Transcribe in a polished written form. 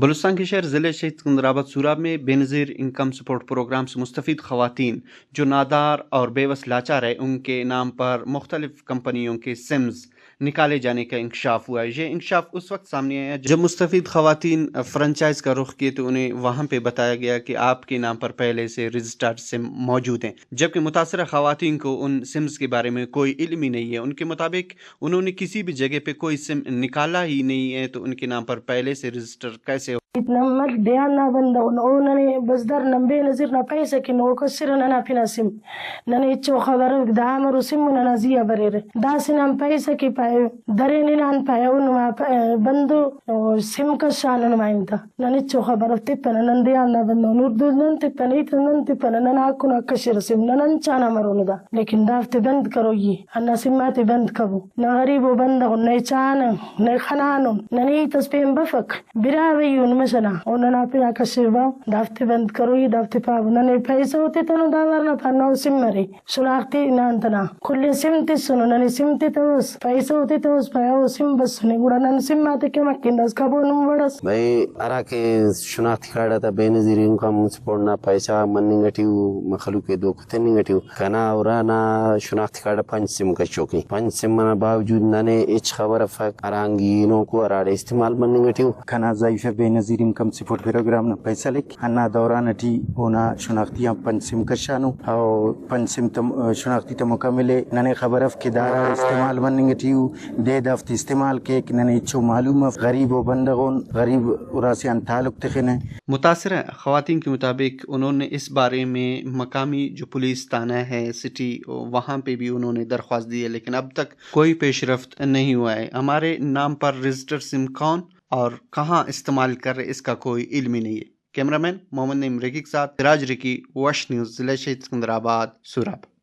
بلوچستان کے شہر ضلع شہید سکندرآباد سوراب میں بے نظیر انکم سپورٹ پروگرام سے مستفید خواتین جو نادار اور بے بس لاچار ہے ان کے نام پر مختلف کمپنیوں کے سمز نکالے جانے کا انکشاف ہوا ہے۔ یہ انکشاف اس وقت سامنے آیا جب مستفید خواتین فرنچائز کا رخ کیے تو انہیں وہاں پہ بتایا گیا کہ آپ کے نام پر پہلے سے رجسٹرڈ سم موجود ہیں، جبکہ متاثرہ خواتین کو ان سمز کے بارے میں کوئی علم ہی نہیں ہے۔ ان کے مطابق انہوں نے کسی بھی جگہ پہ کوئی سم نکالا ہی نہیں ہے تو ان کے نام پر پہلے سے رجسٹر کیسے ہو؟ نمت دیان نہ بندہ اوننے بزدر نمبے نظر نہ پیسے کہ نو کسر نہ پھنا سم ننے چو خبر دا مرو سم نہ زیا بریر دا سنام پیسے کہ پائے درے نان پائے اون بندو سم کا شان نمائندہ ننے چو خبر تپنا نن دیان نہ بندو نور دو نن تپنا ایت نن تپنا ننا کنا کشر سم نن چانا مرو دا لیکن دافت بند کرو یہ انا سمات بند کبو نہ غریب بندہ نہ چانا نہ خنانو ننے تسپیم بفک براویون مثلا اوننا پیا کشبا دافت بند کرو یہ دافت پاب ننے پیسے ہوتے تنو داورنا پنو سم مرے شناختی نانتنا کل سمتی سنو ننے سمتی توس پیسے ہوتے توس پیاو سم بس سنے گوڑا نن سماتے کے مکین دس کبو نم وڑس بھائی ارا کے شناختی کارڈ تا بے نظیر انکم سپورٹنا پیسہ مننگٹیو مخلوق دو کتننگٹیو کنا اورانا شناختی کارڈ پنچ سم کا چوکی پنچ سم منا باوجود ننے اچ خبر فک ارانگینوں کو اراڑے استعمال مننگٹیو کنا ضعیف بے نظیر انکم سپورٹ پروگرام نہ پیسہ لک انا دوران ٹی اونا شناختیاں پنچ سم کشانو او پنچ سم تم شناختی تم مکمل ننے خبر اف کے دارا استعمال مننگٹیو دے دفت استعمال کے ننے چو معلوم غریب و بندگون غریب وراسیان تعلق تخنے۔ متاثرہ خواتین کے مطابق انہوں نے اس بارے میں مقامی جو پولیس تھانہ ہے سٹی وہاں پہ بھی انہوں نے درخواست دی ہے لیکن اب تک کوئی پیش رفت نہیں ہوا ہے۔ ہمارے نام پر رجسٹر سم کون اور کہاں استعمال کر رہے اس کا کوئی علم ہی نہیں ہے۔ کیمرہ مین محمد نعیم ریکی کے ساتھ سراج ریکی، وش نیوز، ضلع شہید سکندرآباد، سوراب۔